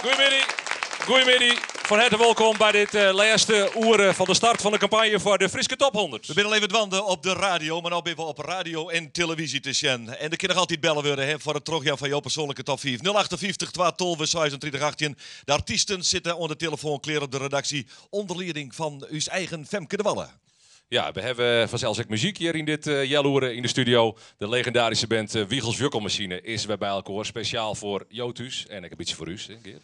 Goedemiddag. Van harte welkom bij dit laatste uur van de start van de campagne voor de Frieske Top 100. We zijn al even wanden op de radio, maar nu ben we op radio en televisie te zien. En de kunnen nog altijd bellen worden hè, voor het teruggaan van jouw persoonlijke top 5. 058 212 26 18. De artiesten zitten onder de telefoon klaar op de redactie onder leiding van uw eigen Femke de Wallen. Ja, we hebben vanzelfs ook muziek hier in dit Jelloeren in de studio. De legendarische band Wiegels Wukkelmachine is bij elkaar. Speciaal voor Jotus en ik een beetje voor u.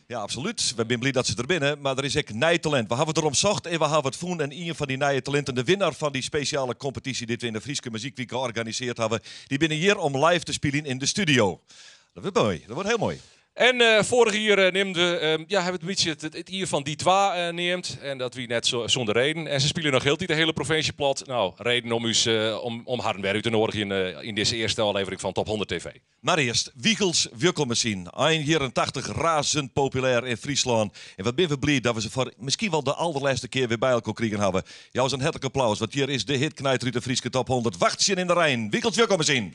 Ja, absoluut. We zijn blij dat ze er binnen. Maar er is ook nijtalent. We hebben het erom zocht en we hebben het voen. En een van die nieuwe talenten, de winnaar van die speciale competitie die we in de Frieske Muziekweek georganiseerd hebben, die binnen hier om live te spelen in de studio. Dat wordt mooi. Dat wordt heel mooi. En vorige hier hebben we een beetje het hier van die twa neemt. En dat wie net zonder reden. En ze spelen nog heel die de hele provincie plat. Nou, reden om om Hardenberg te nodigen in deze eerste aflevering van Top 100 TV. Maar eerst, Wiegels Wukkelmachine. 81 razend populair in Friesland. En wat ben we blij dat we ze voor misschien wel de allerlaatste keer weer bij elkaar krijgen hebben. Jou een hartelijk applaus, want hier is de hitknijter uit de Frieske Top 100. Wachtje in de Rijn. Wiegels Wukkelmachine.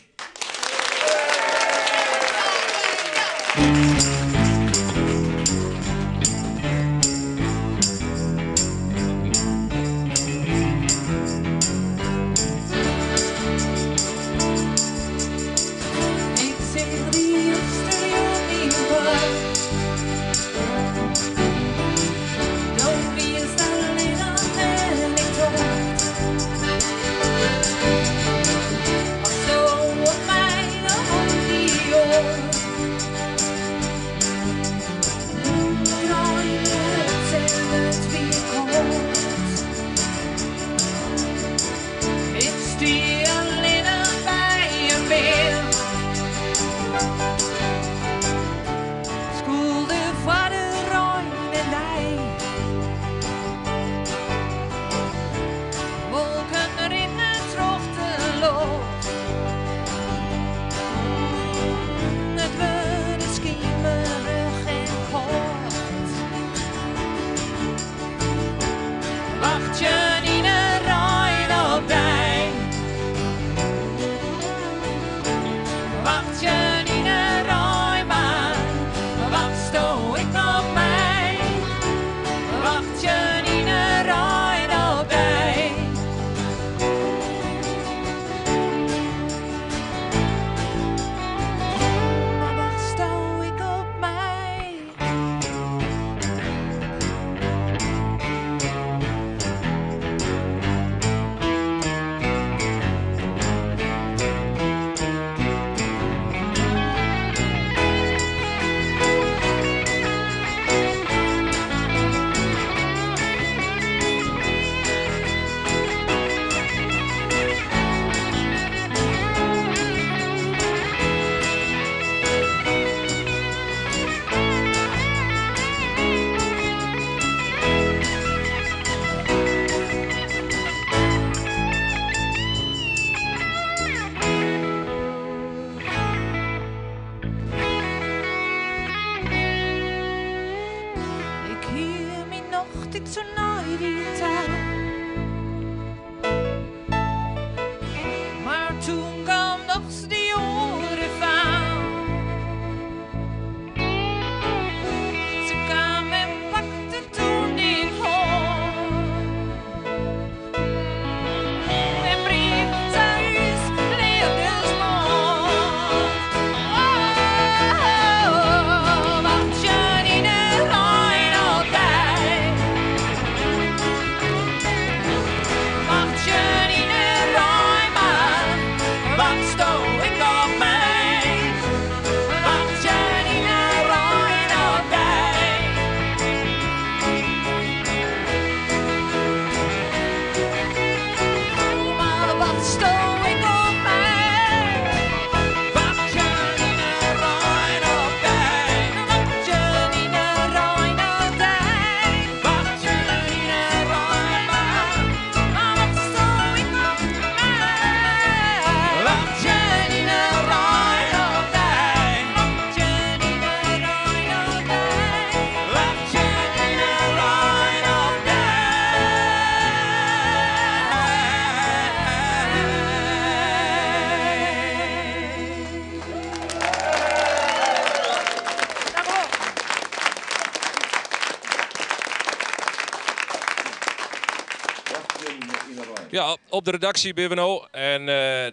Ja, op de redactie ben we nou. En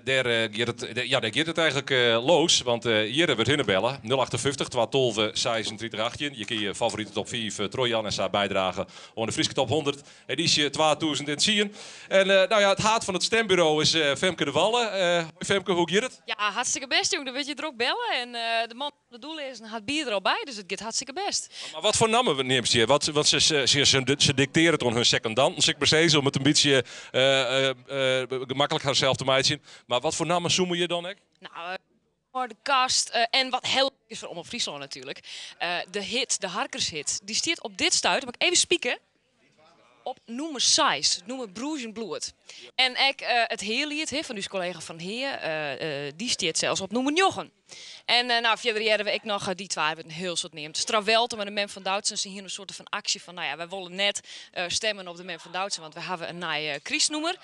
daar gaat het eigenlijk los. Want hier hebben we het hinnenbellen. 058 12 26 18. Je kan je favoriete top 5 Trojan en zijn bijdragen aan de Friese top 100 editie 2010. En nou ja, het haat van het stembureau is Femke de Wallen. Femke, hoe gaat het? Ja, hartstikke best, jongen. Dan weet je er ook bellen. En de man van de doel is had bier er al bij, dus het gaat hartstikke best. Maar wat voor namen neemt je? Want ze dicteren het aan hun secondanten, zeg maar steeds, om het een beetje gemakkelijk haarzelf te maken. Maar wat voor namen zoemen je dan? Nou, voor de kast en wat heel is voor Omroep Friesland natuurlijk. De hit, de Harkershit, die staat op dit stuit. Mag ik even spieken? Op nummer 6, nummer Bruges en Bloed. En het heerlied van uw collega Van Heer, die staat zelfs op nummer 9. En nou, verder hebben we nog die twee hebben een heel soort neemt. Stravelte met de Men van Duitsen zien hier een soort van actie van, nou ja, wij willen net stemmen op de Men van Duitsen, want we hebben een nieuwe kriesnoemer.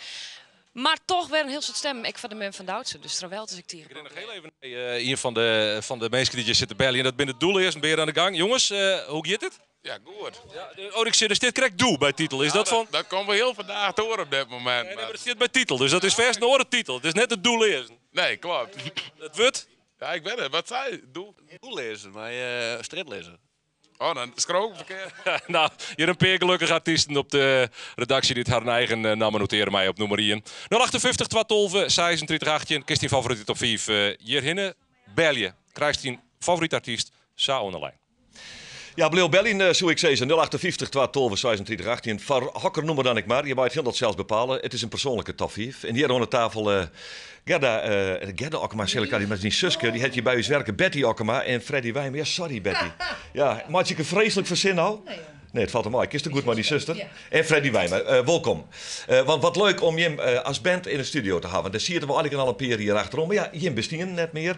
Maar toch weer een heel soort stemmen van de Men van Duitsen. Dus Stravelte is ik tegen. Ik ren nog heel even hier van de mensen die hier zitten bellen. En dat binnen het doel is, ben je aan de gang. Jongens, hoe gaat het? Ja, goed. Ja, ik zie, er staat correct doel bij titel. Is dat van? Dat komen we heel vandaag te horen op dit moment. Nee, maar er staat bij titel, dus dat is vers naar de titel. Het is net het doel eerst. Nee, klopt. Het wordt? Ja, ik weet het. Wat zei je? Doe. Doel lezen, maar strijd lezen. Oh, dan is het ook verkeerd. Nou, hier een paar gelukkige artiesten op de redactie die het haar eigen namen noteren mij op nummer 1. 058 12 26 18. Kies die favoriete top 5 hierhinnen. Belje. Krijgt die favoriete artiest? Sa online. Ja, Bleo Bellin, zou ik zeggen, 058 12 26 18. Voor hokker noemen dan ik maar. Je mag het heel dat zelfs bepalen. Het is een persoonlijke top 5. En hier aan de tafel Gerda Okkema, die met die zuske, die had je bij ons werken. Betty Okkema en Freddy Wijmer. Ja, sorry Betty. Ja, maak je een vreselijk verzin nou? Nee, het valt hem uit. Ik is te goed maar die zuster. Ja. En Freddy Wijmer, welkom. Want wat leuk om je als band in de studio te hebben. Dat zie je we eigenlijk al een paar hier achterom. Maar ja, je bestien net meer.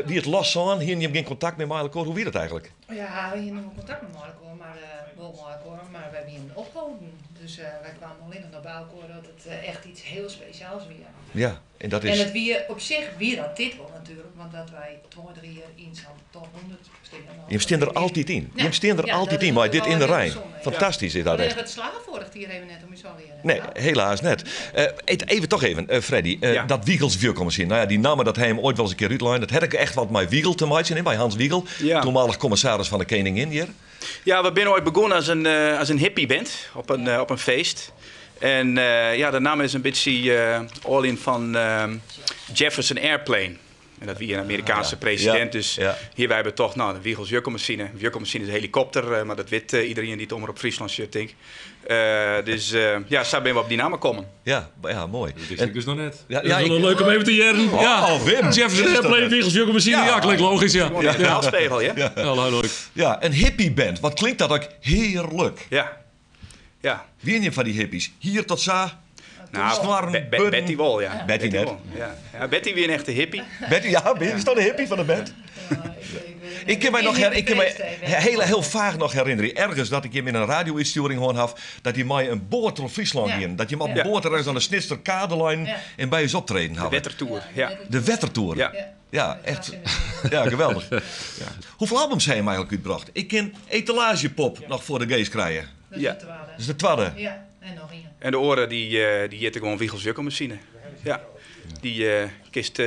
Wie het los aan, hier je geen contact met mij. Hoe wie dat eigenlijk? Ja, we hebben nog contact met Marco, maar wel Marco, maar we hebben hem opgehouden. Dus wij kwamen alleen nog naar elkaar dat het echt iets heel speciaals weer. Ja, en dat is... En het weer op zich weer dat dit wel natuurlijk, want dat wij 2-3 jaar in zo'n top 100 steken. Je staan er altijd in. Ja. Je staan er Ja, altijd dat in, is maar dit wel in de heel rij. bijzonder, ja. Fantastisch is dat We echt. hebben het slagen vorig hier even net om je zo leren. Nee, helaas net. Even, Freddy. Ja. Dat Wiegels vuurkommissie. Nou ja, die namen dat hij hem ooit wel eens een keer uitlijnde. Dat had ik echt wat met Wiegel te maken in, bij Hans Wiegel. Ja. Toenmalig commissaris van de Koningin hier. Ja, we zijn ooit begonnen als een hippie-band op een feest. En de naam is een beetje all in van Jefferson Airplane. En dat wie een Amerikaanse president. Ja. Dus Ja. hier wij hebben toch de Wiegels Jukkelmachine. Een Jukkelmachine is een helikopter, maar dat weet iedereen die het Omroep Friesland shirt, denk ik. Zo zijn we op die namen komen. Ja, mooi. Ik dus nog net. Ja, Ja, ik- wel leuk om even te jaren. Oh, Wim. Jefferson Airplane, Wiegels, Jukkelmachine. Ja. Ja, klinkt logisch, ja. Gewoon een taalspegel, ja? Ja, leuk. Ja, een hippieband. Wat klinkt dat ook heerlijk. Ja. Wie je van die hippies? Hier tot za. Nou, Zwarm, Budden. Betty wel, ja. Betty net. wel, ja. Ja, Betty weer een echte hippie. Betty, ja, ben je toch een hippie van de band? Ik kan me heel vaag nog herinneren. Ergens dat ik hem in een radio-insturing hoorde had, dat hij mij een boot door Friesland ging. Dat je hem op Ja. boord ergens aan de Snitster Kadelijn Ja. en bij ons optreden De had. Wettertour, ja. De Wettertour. Ja. Ja, echt. Ja, geweldig. Ja. Hoeveel albums zijn hem eigenlijk uitgebracht? Ik ken Etalagepop nog voor de gays krijgen. Dat Ja. is het waarde. Dat is de tweede. Ja, en nog één. En de oren die jitten gewoon Wiegels Jukkelmachine. Ja. Die kist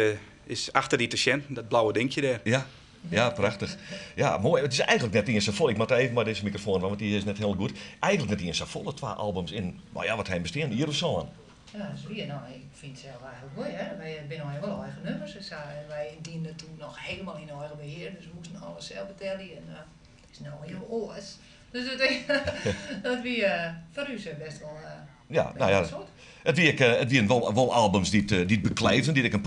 is achter die Tachien, dat blauwe dingetje daar. Ja. Ja, prachtig. Ja, mooi. Het is eigenlijk net niet eens zo vol. Ik moet even maar deze microfoon aan, want die is net heel goed. Eigenlijk net niet eens zo vol. 2 albums in, nou ja, wat hij besteedt, hier of zo aan. Ja, dat is weer. Nou, ik vind het zelf eigenlijk mooi, hè. Wij hebben al heel eigen nummers. Dus, wij dienden toen nog helemaal in eigen beheer. Dus we moesten alles zelf betalen. En het is nou heel oors. Dus dat wie voor u best wel... Ja, nou ja. Het wie wel albums die het beklijven, die ik een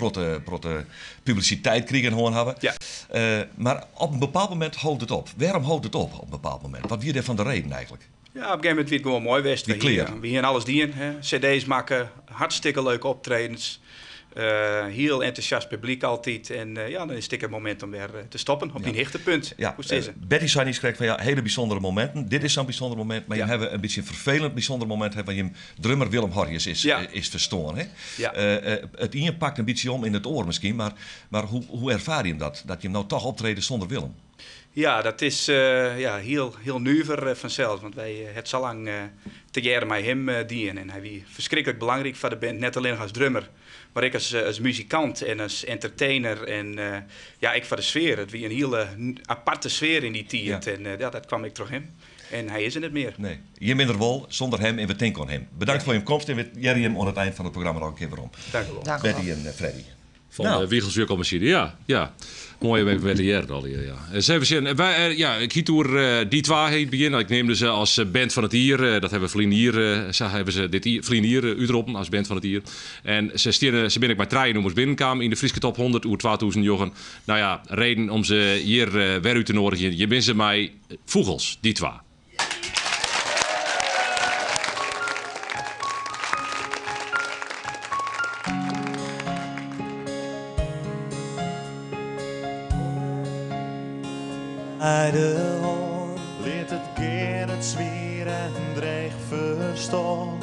protte publiciteit kregen en gewoon hebben. Ja. Maar op een bepaald moment houdt het op. Waarom houdt het op een bepaald moment? Wat wie er van de reden eigenlijk? Ja, op een gegeven moment werd het gewoon mooi west. Die kleren. We hier alles dienen. CD's maken, hartstikke leuke optredens. Heel enthousiast publiek altijd. En dan is het een moment om weer te stoppen op die hichtepunt. Ja, Hoe is het? Betty zei niet van ja, hele bijzondere momenten. Dit is zo'n bijzonder moment, maar Ja. je hebt een beetje een vervelend bijzonder moment waar je drummer Willem Horjes is verstoren. Hè? Ja. Het in pakt een beetje om in het oor misschien, maar hoe ervaar je hem dat? Dat je hem nou toch optreden zonder Willem? Ja, dat is heel nuver vanzelf. Want wij het zo lang te jaren met hem dienen. En hij was verschrikkelijk belangrijk voor de band. Net alleen als drummer, maar ik als muzikant en als entertainer. En ik voor de sfeer. Het was een hele aparte sfeer in die tijd. Ja. En dat kwam ik terug hem. En hij is er niet meer. Nee, je minder wol zonder hem en we denken aan hem. Bedankt voor je komst en we jaren hem aan het eind van het programma nog een keer waarom. Dank u wel. Dank u wel. Betty en Freddy. Van Wiegelswierkelmachine, ja. Mooie week met de jaren al hier, ja. Even zien, ik hiet door die twee heet beginnen. Ik neemde ze als band van het hier. Dat hebben Vlienier, hebben ze dit Vlienier uitroepen als band van het hier. En ze ben ik bij treien noemers binnenkwamen in de Friese top 100 oer 2000 jochen. Nou ja, reden om ze hier weer uit te nodigen. Je bent ze mij Vogels, die twee. de hand. Leert het keer het zwier en dreig verstaan.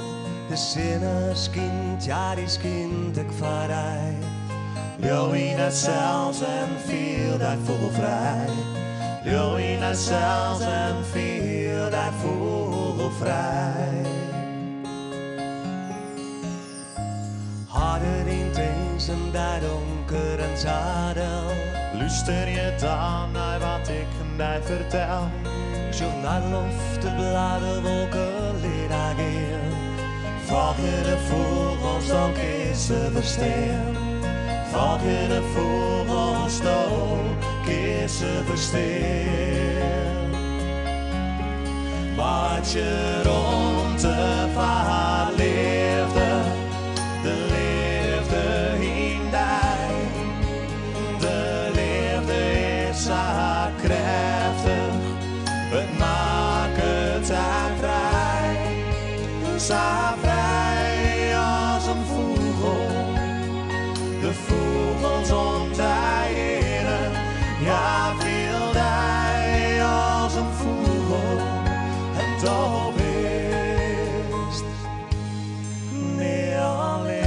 De zinneskind, ja die kind ik varij. Jou in het zelfs en viel dat vogelvrij. Jou in het zelfs en viel dat vogelvrij. Harder in deze daar donker en zadel. Luister je dan naar wat ik mij vertel? Zoek naar lof, de bladen, wolken, leraar geel. Volg je de vogels, dan is ze versteen. Volg je de vogels, dan is ze versteen. Wat je rond te vaar leefde, de liefde in mij. De liefde is zo krachtig, het maakt het zo vrij. Zo vrij als een vogel, de vogels ontdijden. Ja, viel hij als een vogel en toch is niet alleen.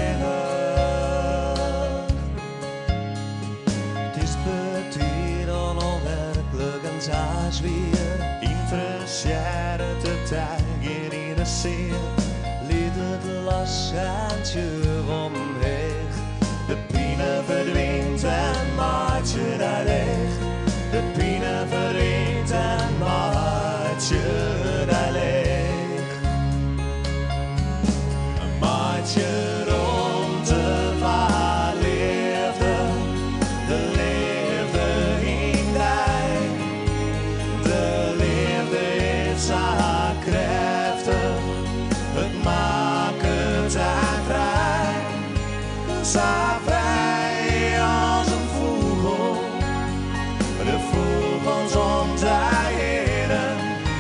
Het is beter dan onwerkelijk en zo zwier. Interesseert het de tijd in de zeer. Liet het lashandje omheen. De pine verdwijnt en maakt je daar leeg. De pine verdwijnt en maakt je daar leeg. Maakt je rond de vaar leefde, de liefde in mij. De liefde is zo krachtig, het maakt het zo vrij. Zo vrij als een vogel, de vogels ontdijden.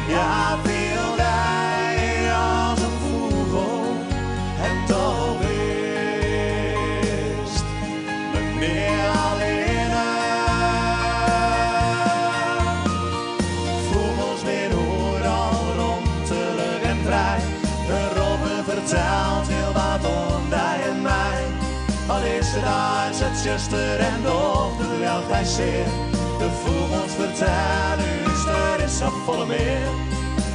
Ja, viel hij als een vogel en toch is het niet alleen. Vogels weer overal rondelijk en vrij. De robben vertelt heel wat om die en mij. Al is het huis, het zuster en dochter, welk hij zeer. De vogels vertellen us, er is zo volle meer.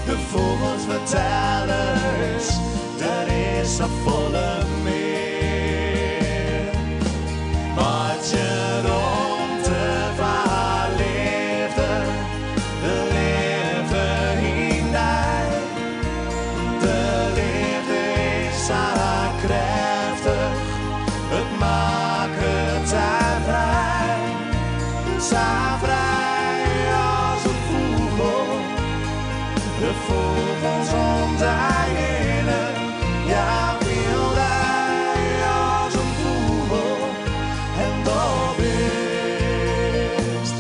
De vogels vertellen us, er is zo volle meer. Wat je rond de vaar leefde, de liefde in mij. De liefde is zo krachtig, het maakt het zo vrij. Zo vrij als een vogel, de vogels ontdijden. Ja, viel hij als een vogel en dat is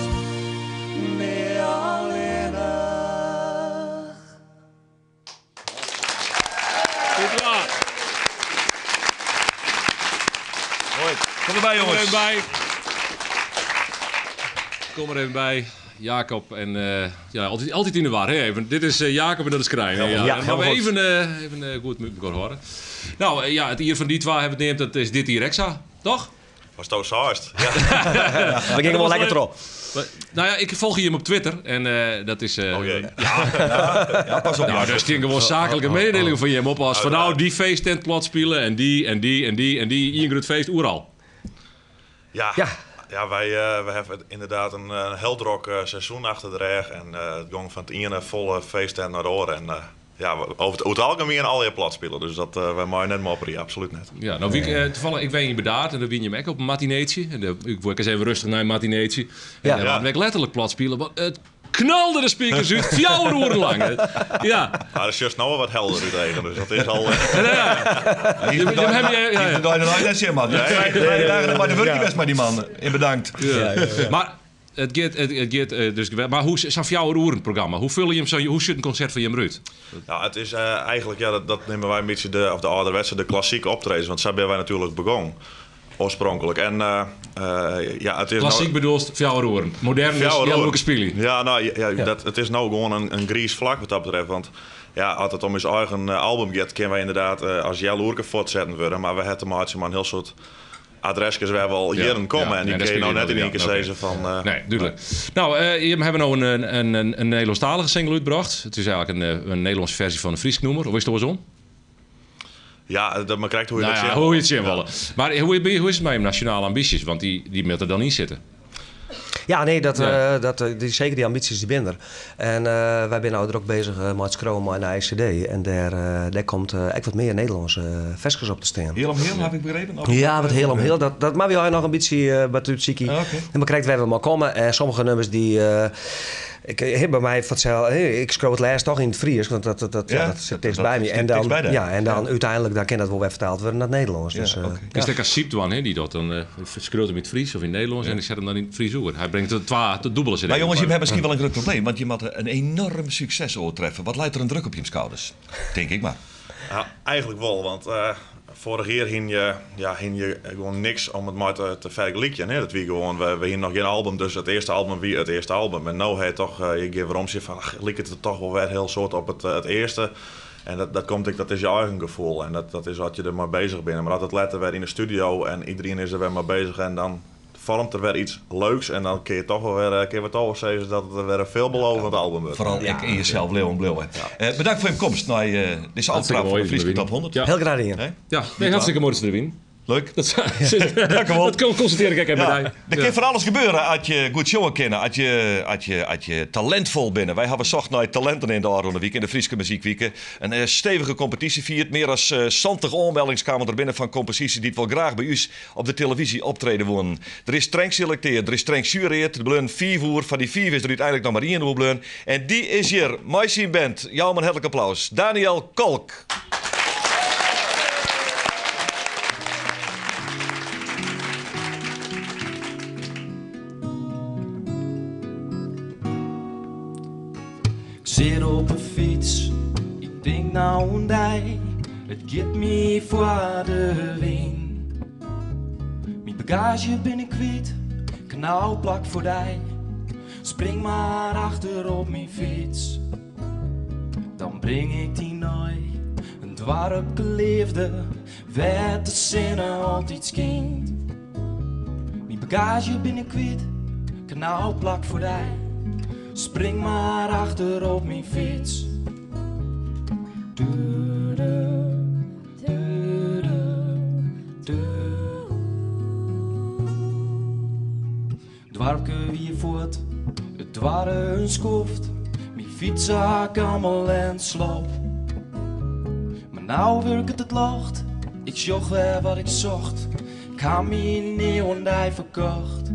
niet alleen. Goed klaar. Mooi. Kom erbij Kom er jongens. even bij. Kom er even bij. Jacob en altijd in de war. Hè? Even. Dit is Jacob en dat is Krijn. hè? Ja. Ja, Maar we helemaal even goed met elkaar horen. Nou het hier van die twee hebben het neemt, dat is dit hier Rexa, toch? Was het saast? Ja. We gingen wel lekker erop. Nou ja, ik volg je hem op Twitter en dat is... Oh jee. Ja, pas op. Nou, daar stien gewoon zakelijke mededelingen van je hem op als van nou, die feesttent plat spelen en die en die en die en die. Hier het feest, oeral. Ja, wij hebben inderdaad een heldrok seizoen achter de rug. En het ging van het ene volle feesttent naar de oren. En over het algemeen al je plat spelen. Dus dat wij maar net mopperen, absoluut net. Ja, nou, toevallig, ik ben je bedaard en dan win je hem ook op een matineetje. En ik word eens even rustig naar een matineetje. En dan laat ik letterlijk plat spelen. Want het knalde de speakers uit, 4 uur lang. Ja. Maar dat is juist nou wel wat helder uit tegen, dus dat is al... Je net zien, man. Maar de werk best maar die man. En bedankt. Maar het gaat dus... Maar hoe is zo'n 4 uur een programma? Hoe vul je hem zo? Hoe zit een concert van Jem Ruud? Nou, het is eigenlijk, dat nemen wij een beetje de ouderwetse, de klassieke optredens. Want zo zijn wij natuurlijk begonnen. Oorspronkelijk. En het is klassiek bedoeld 4 uur. Modern is elke spelen. Ja, nou, het is nou gewoon een grijs vlak wat dat betreft. Want ja, als het om zijn eigen album gaat, kunnen wij inderdaad als Jelloerke voortzetten worden. Maar we hebben maar een heel soort adresjes waar we al jaren komen. En die kun je nou net in één keer zeggen van... nee, duidelijk. Nou, we hebben nou een Nederlandstalige single uitgebracht. Het is eigenlijk een Nederlandse versie van een Fries nummer. Hoe is het zo? Ja, maar krijgt hoe je dat ziet. Hoe je het zien willen. Maar hoe is het met je nationale ambities? Want die moet er dan in zitten. Ja, nee, zeker die ambities die binnen er. En wij zijn nou er ook bezig met Schroma en de ICD. En daar komt echt wat meer Nederlandse versjes op te staan. Heel om heel, heb ik begrepen? Ja, wat heel om heel. Dat maar we hebben nog een beetje bij het Ziki. En dan krijgt wij wel maar komen. En sommige nummers die... Ik heb bij mij verteld, ik scroll het laatst toch in het Fries, want dat zit dichtst bij me. En dan uiteindelijk dan kan dat wel weer vertaald worden naar het Nederlands. Ja, dus, is dat als Sieptwan, die dat dan scrolt hem in het Fries of in het Nederlands en die zet hem dan in het Fries over. Hij brengt het dubbele zin. Maar jongens, je hebt misschien wel een groot probleem, want je moet een enorm succes overtreffen. Wat leidt er een druk op je schouders? Denk ik maar. Ja, eigenlijk wel, want vorig jaar hing je gewoon niks om het maar te vergelijken. Dat wie gewoon, we hingen nog geen album, dus het eerste album wie het eerste album. En nou hij toch, je geeft waarom je van, lijkt het er toch wel weer heel soort op het eerste. En dat is je eigen gevoel en dat is wat je er maar bezig bent. Maar altijd letten weer in de studio en iedereen is er weer maar bezig en dan vormt er weer iets leuks en dan kun je toch wel weer zeggen dat het weer een veelbelovend album wordt. Vooral ik in jezelf, Leon Bleuwen. Bedankt voor je komst naar deze aftrap van de Friese Top 100. Heel graag in. Ja, hartstikke mooi te doen. Leuk. Dat constateer ik even bij. Er kan van alles gebeuren als je goed showen kennen, als je talentvol bent. Wij hebben zocht naar talenten in de Arronde Week, in de Friese Muziekweek. Een stevige competitie viert. Meer dan 70 aanmeldingen kwamen er binnen van composities die het wel graag bij u op de televisie optreden wonen. Er is streng selecteerd, er is streng jureerd. Er blijven 4 uur. Van die 4 is er uiteindelijk nog maar 1 uur blijven. En die is hier. My Band. Jou een hartelijk applaus. Daniel Kolk. Ik zit op een fiets, ik denk nou een dij, het gaat me voor de wind. Mijn bagage ben ik kwijt, knauwplak voor dij, spring maar achter op mijn fiets. Dan breng ik die nooit, een dwarpke leefde, werd de zinnen altijd kind. Mijn bagage ben ik kwijt, knauwplak voor dij. Spring maar achter op mijn fiets. Dwarpke wie voort, het waren een schoft. Mijn fietszak allemaal en slop. Maar nou werkt het lacht, ik zocht weer wat ik zocht. Ik had mijn neondij verkocht.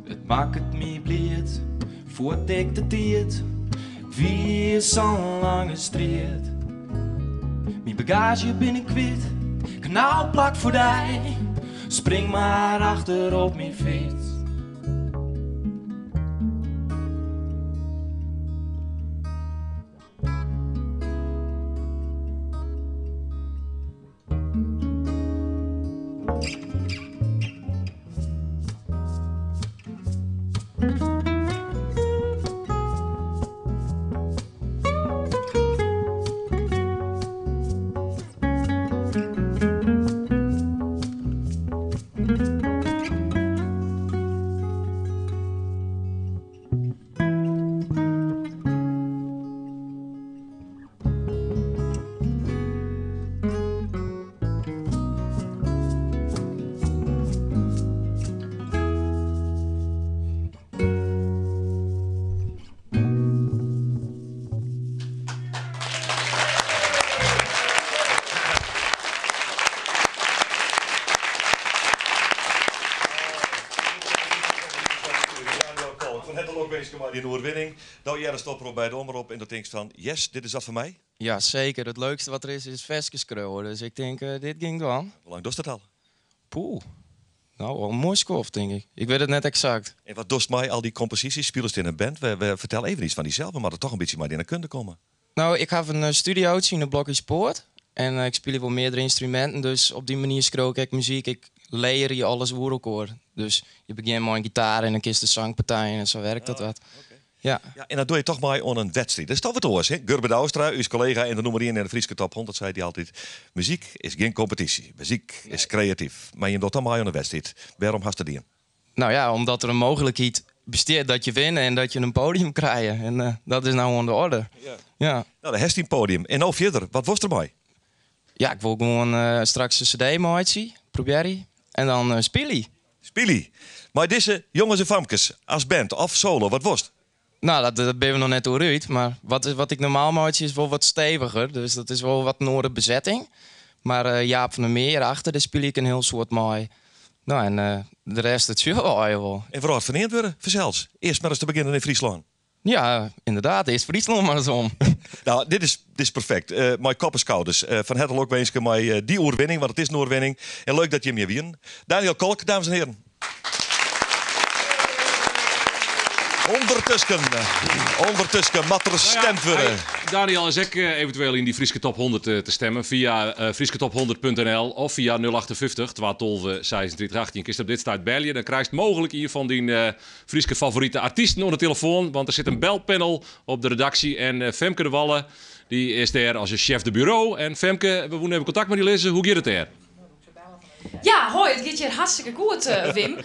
Het maakt het me blied. Voort ik de tijd, wie is zo'n lange strijd. Mijn bagage ben ik kwijt, knauwplak voor dij. Spring maar achter op mijn fiets. mooie oorwinning. Nou, jij stop erop bij de omroep en dan denk je van, yes, dit is dat voor mij. Ja, zeker. Het leukste wat er is vestjeskroon. Dus ik denk, dit ging wel. Hoe lang doet dat al? Poeh. Nou, wel een mooi skof, denk ik. Ik weet het net exact. En wat doet mij al die composities? Spelen ze in een band? We vertellen even iets van diezelfde, maar er toch een beetje maar in de kunde komen. Nou, ik heb een studiootje in de Blokkie Poort. En ik speel wel meerdere instrumenten. Dus op die manier schrook ik muziek. Ik leer je alles voor elkaar. Dus je begint met een gitaar en dan kiest de zangpartijen en zo werkt dat wat. Okay. Ja. En dat doe je toch maar aan een wedstrijd. Dat is toch wat oors, hè? Gerben Douwstra, uw collega en de nummer 1 in de Friese Top 100, zei hij altijd. Muziek is geen competitie. Muziek is creatief. Maar je doet dan maar aan een wedstrijd. Waarom hast je die? Nou ja, omdat er een mogelijkheid besteedt dat je wint en dat je een podium krijgt. En dat is nou aan de orde. Ja. Nou, de heeft een podium. En nou verder, wat was er bij? Ja, ik wil gewoon straks een cd-maatje, probeer je. En dan spelen. Spelen. Maar deze jongens en famkes, als band of solo, wat was het? Nou, dat ben we nog net uit. Maar wat ik normaal maatje is wel wat steviger. Dus dat is wel wat noorden bezetting. Maar Jaap van der Meer achter, daar speel ik een heel soort mooi. Nou, en de rest, het is wel. En vooral verneerd worden, verzels. Eerst maar eens te beginnen in Friesland. Ja, inderdaad. Eerst Friesland maar eens om. Nou, dit is perfect. Mijn koppenskouders. Van het ook wensen mij die oorwinning, want het is een oorwinning. En leuk dat je hem hier wien. Daniel Kolk, dames en heren. Ondertussen, mat er stemd worden. Daniel is ook eventueel in die Friese Top 100 te stemmen via friesketop100.nl of via 058 12 26 18. Kist op dit staat bellen, dan krijg je mogelijk hier van die Friese favoriete artiesten onder de telefoon, want er zit een belpanel op de redactie en Femke de Wallen die is daar als een chef de bureau. En Femke, we moeten even contact met die lezen. Hoe gaat het er? Ja, hoi, het gaat hier hartstikke goed, Wim.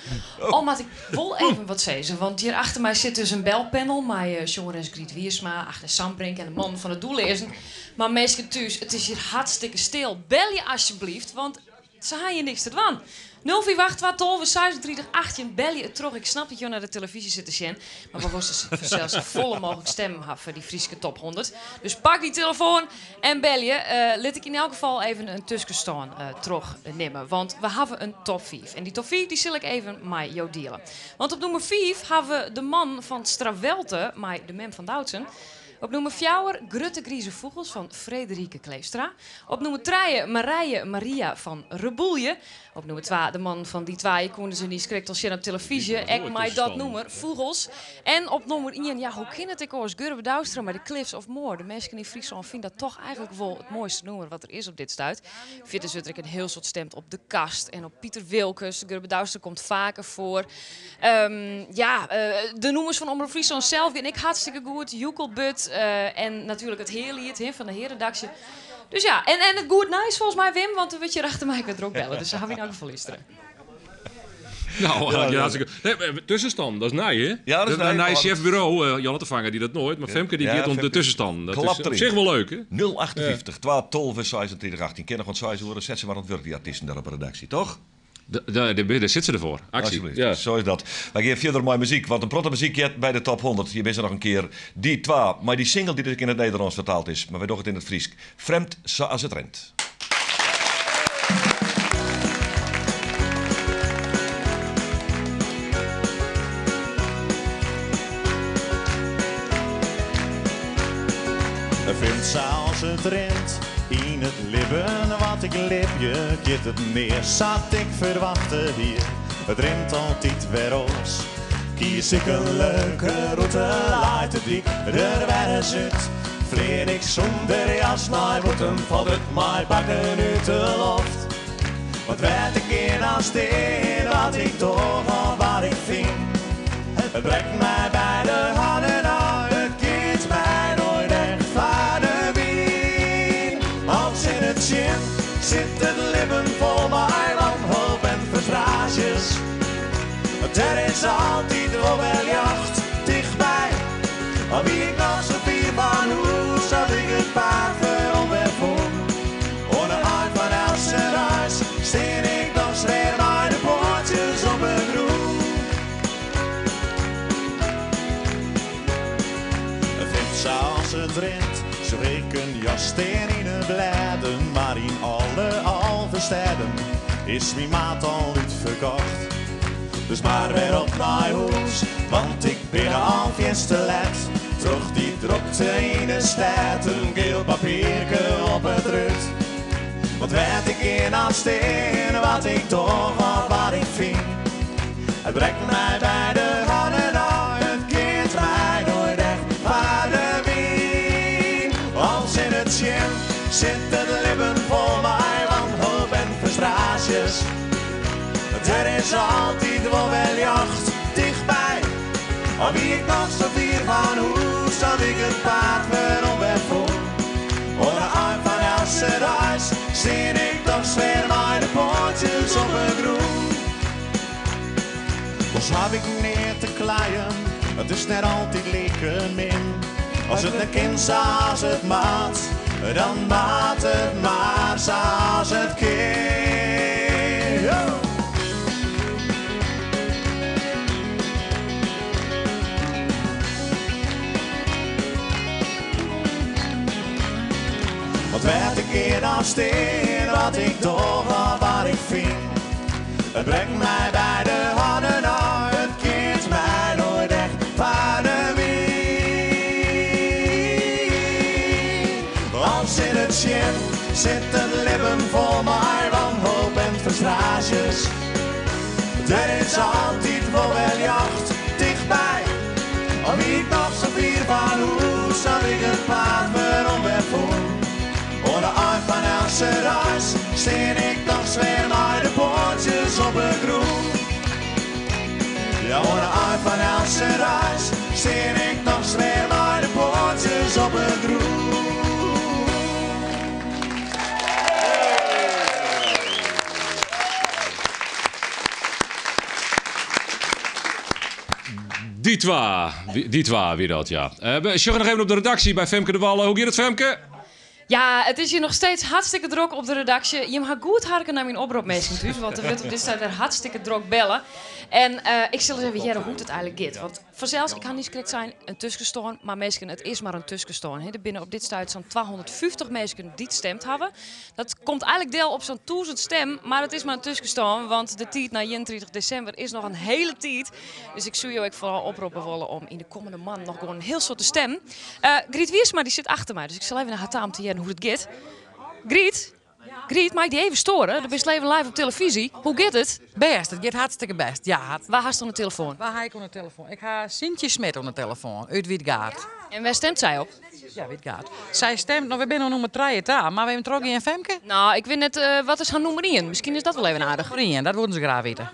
Omdat ik wil even wat zeggen, want hier achter mij zit dus een belpanel met Joris Griet Wiersma, achter Sambrink en de man van het doellezen. Maar meestal thuis, het is hier hartstikke stil. Bel je alsjeblieft, want ze hebben je niks te doen. 048 12 36 18, bel je het terug. Ik snap dat je naar de televisie zit te zien, maar we willen zelfs een volle mogelijk stemmen hebben voor die Friese Top 100. Dus pak die telefoon en bel je. Laat ik in elk geval even een tussenstand terugnemen, want we hebben een top 5. En die top 5 die zal ik even met jou delen. Want op nummer 5 hebben we de man van Stravelte, met de mem van Doutsen. Op nummer 4 Grutte Grieze Vogels van Frederike Kleefstra. Op nummer 3 Marije Maria van Reboelje. Op nummer 2 de man van die twee konden ze niet schrikt als je op televisie. Ik mij dat nummer Vogels. En op nummer 1, ja, hoe kan het ik als Gerben Douwstra met de Cliffs of Moor. De mensen in Friesland vinden dat toch eigenlijk wel het mooiste nummer wat er is op dit stuit. Verder zit ik een heel soort stemt op De Kast en op Pieter Wilkes. Gerben Douwstra komt vaker voor. De noemers van Omroep Friesland zelf en ik hartstikke goed. Joekelbut. En natuurlijk het heerlied van de heerredactie. Dus ja, en het good nice volgens mij, Wim, want dan weet je achter mij er ook bellen. Dus dan gaan we nou even luisteren. Nou, hartstikke... tussenstand, dat is naai, hè? Ja, dat is naai. Naai chefbureau, Janne te vangen die dat nooit. Maar Femke die gaat om de tussenstand. Dat is op zich wel leuk, hè? 058 12 26 18. Ken nog wat 6 uur, zet ze maar aan het werk, die artiesten daar op de redactie, toch? Daar zit ze ervoor. Actie. Ja. Zo is dat. Wij gaan verder met muziek, want een protte muziek bij de top 100. Hier is er nog een keer die twa. Maar die single die dus in het Nederlands vertaald is, maar wij doen het in het Fries. Vreemd zoals het rent. Vreemd zoals het rent. In het libben wat ik lip, je get het meer. Zat ik verwachten hier, het rent altijd weer ons. Kies ik een leuke route, laat het dik, er weer zit. Vleer ik zonder jas naar boeten, valt het mij bakken uit de lucht. Wat werd ik in als dit, wat ik toch al wat ik vind. Het brengt mij bij de handen aan, het kiet mij nooit echt van de wind. Als in het gin zit het lippen vol bij wanhoop en frustraties. Er is altijd wel jacht dichtbij. Al wie ik nog zo vier van hoe zat ik het paard voor weer voor. Onder uit van Else reis steen ik nog weer bij de poortjes op een groen. Vindt zoals het rent, zo ik een jas steen in het bladen. Maar in alle alve steden is mijn maat al uitverkocht. Dus maar weer op naar huis, want ik ben al veel te laat. Terug die drukte in de stad, een geel papierke op het rut. Wat werd ik in aan steen, wat ik toch of wat ik vind. Het brengt mij bij de handen aan, het keert mij nooit echt waar de wien. Als in het gym zit het lippen vol mij wanhoop en frustraties. Er is altijd wel jacht dichtbij. Al wie ik nog zo vier van hoes, dat ik het paard weer op weg voel. Onder een van elke reis zie ik toch weer bij de poortjes op het groen. Dus heb ik neer te kleien, het is net altijd lekker min. Als het een kind zoals het maat, dan maat het maar zoals het kind. Yo! Wat werd ik in aan steen, wat ik toch of wat ik vind. Het brengt mij bij de handen aan, het keert mij nooit echt waar de wien. Als in het gym zit het lippen vol mij wanhoop en frustraties. Er is altijd wel jacht dichtbij. Al wie ik nog zo vier van hoes, dat ik het paard weer om weg voel. Onder een van elke reis steen ik nog weer naar de poortjes op het groen. Ja, onder een van elke reis steen ik nog weer naar de poortjes op het groen. Die twa, wie dat, ja. Sjuggen nog even op de redactie bij Femke de Wallen. Hoe gaat het, Femke? Ja, het is hier nog steeds hartstikke druk op de redactie. Je mag goed harken naar mijn oproep, mensen, want er wordt op dit staat er hartstikke druk bellen. En ik zal eens even jaren hoe het eigenlijk gaat. Want vanzelfs, ik kan niet correct zijn, een tussenstoorn, maar mensen, het is maar een tussenstoorn. Er binnen op dit stuit zo'n 250 mensen die het stemd hebben. Dat komt eigenlijk deel op zo'n 1000 stem, maar het is maar een tussenstoorn, want de tijd na 31 december is nog een hele tijd. Dus ik zou je ook vooral oproepen willen om in de komende maand nog gewoon een heel soort te stemmen. Griet Wiersma die zit achter mij, dus ik zal even naar haar taam te jaren hoe het gaat. Griet, mag ik die even storen? Dan ben je even live op televisie. Hoe gaat het? Best, het gaat hartstikke best. Ja, Waar hast je aan de telefoon? Waar ga ik aan de telefoon? Ik ga Sintje Smit aan de telefoon, uit Wiedgaard. En waar stemt zij op? Ja, Wiedgaard. Zij stemt, we binnen nummer 3 daar, maar we hebben Troggie en Femke. Nou, ik weet net, wat is haar nummer 1? Misschien is dat wel even aardig. Nummer 1, dat wilden ze graag weten.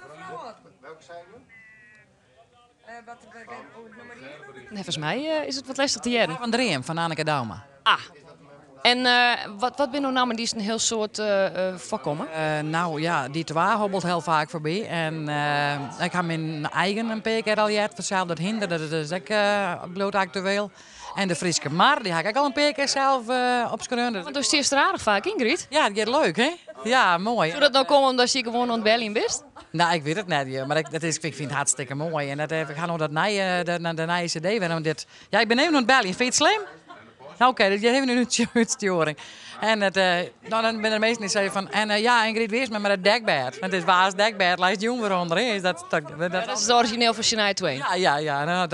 Nee, volgens mij is het wat lastig te jaren. Van Dreem, van Anneke Dauma. Ah. En wat ben nou namen die is een heel soort voorkomen? Nou ja, die twa hobbelt heel vaak voorbij. En ik heb mijn eigen een paar keer al jaren verteld. Dat hinderde, dat is ook bloot actueel. En de Frieske Mar, die heb ik al een paar keer zelf opgeschreven. Want dus is er aardig vaak, Ingrid? Ja, het gaat leuk, hè? Ja, mooi. Zou dat nou komen omdat je gewoon aan het bellen bent? Nou, ik weet het net, ja, maar ik vind het hartstikke mooi. En ik ga nog dat de nieuwe CD weer. Ja, ik ben even aan het bellen. Vind je het slim? Nou, oké, dat heeft nu een uitsturing. En dan ben de meesten die zeggen van... Ingrid Wiersma met het dekbed. Het is waar het dekbed, lijst jong eronder. Dat is het origineel van Shania Twain. Ja. Nou,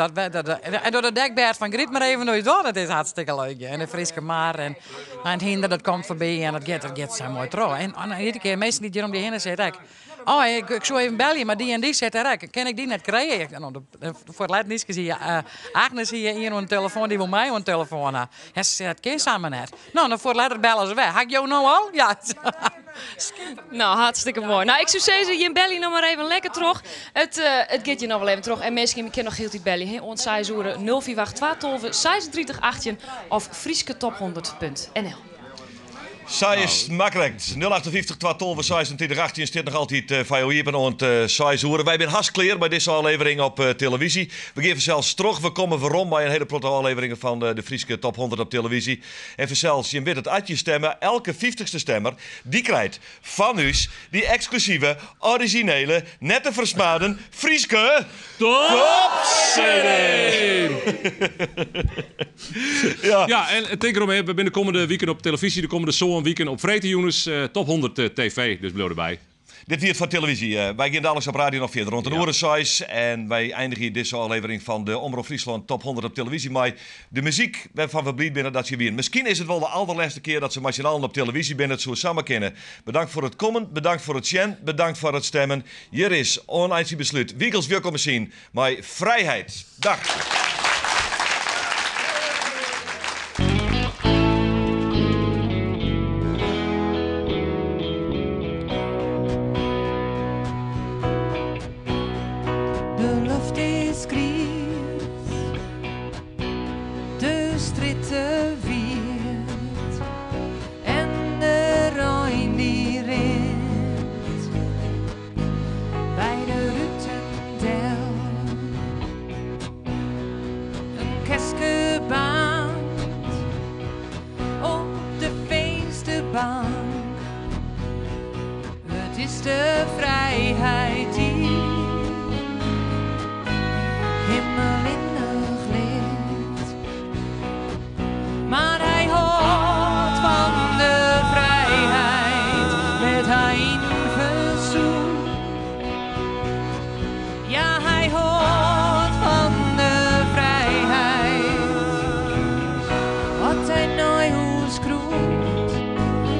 en door het dekbed van Griet maar even nooit door. Dat is hartstikke leuk. Ja. En de Frieske Maar en het hinder dat komt voorbij. En dat gaat zo mooi trouw. En iedere keer, meesten die hier om die heen zeggen... Oh, ik zou even bellen, maar die en die zit er. Kan ik die net krijgen? Nou, voor het laat niet gezien. Agnes hier aan de telefoon, die wil mij aan de telefoon. Ja, ze zei, dat kan samen net. Nou, dan voor het later bellen ze weg. Had ik jou nou al? Ja. Nou, hartstikke mooi. Nou, ik zou zeggen, je bel je nog maar even lekker terug. Het gaat je nog wel even terug. En misschien kan je nog heel tijd bellen. Ons zijzoeren 0482 12 36 18 of friesketop100.nl. Zij is makkelijk. 058 12 26 18 staat nog altijd van hier aan het seizoenen. Wij zijn hartstikke bij deze aflevering op televisie. We geven zelfs terug. We komen waarom bij een hele grote aflevering van de Frieske Top 100 op televisie. En zelfs, je weet het uit je stemmen. Elke 50ste stemmer, die krijgt van u die exclusieve, originele, net te versmaden Frieske Top CD. Ja, en denk erom, we binnen de komende weekend op televisie, de komende zo'n weekend op Vreten Jonas, Top 100 TV, dus blijf erbij. Dit weer van televisie. Wij gaan dadelijk op radio nog verder rond de Oerensize. En wij eindigen hier deze aflevering van de Omroep Friesland Top 100 op televisie. Maar de muziek waarvan we blij binnen dat je weer. Misschien is het wel de allerlaatste keer dat ze nationaal op televisie binnen het zo samen kennen. Bedankt voor het komen, bedankt voor het zien, bedankt voor het stemmen. Hier is oneindelijk besluit. Wiegels welkom zien. Maar vrijheid. Dag. Het is de vrijheid die hemelig ligt. Maar hij houdt van de vrijheid met hij in verzoek. Ja, hij houdt van de vrijheid. Wat hij nooit hoe schroeit,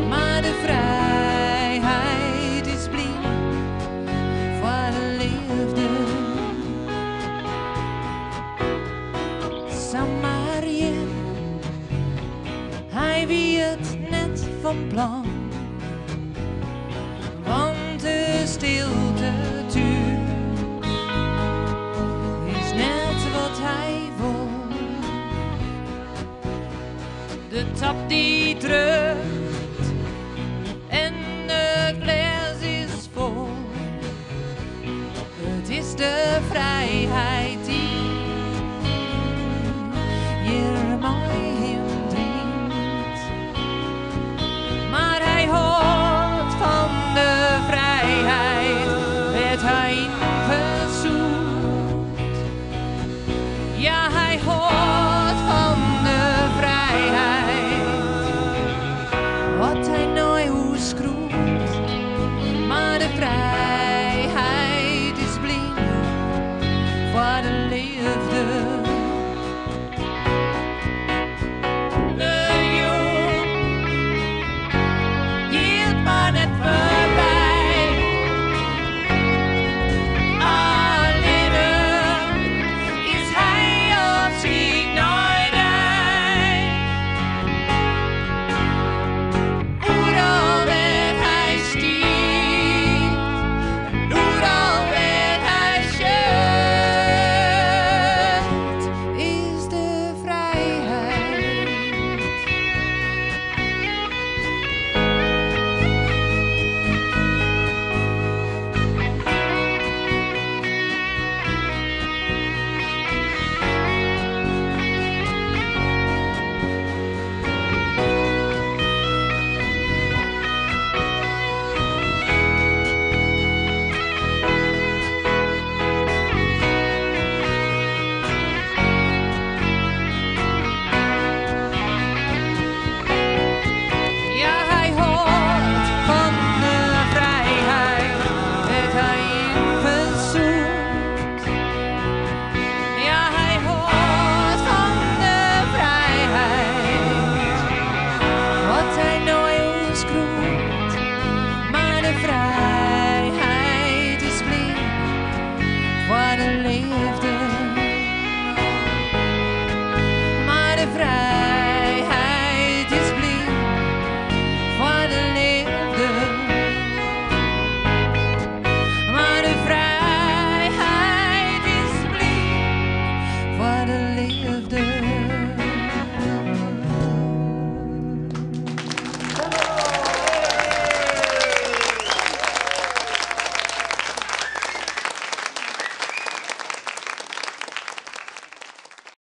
maar de vrijheid is blind voor de liefde. Samarien, hij wie het net van plan, want de stilte thuis is net wat hij wil. De tap die terug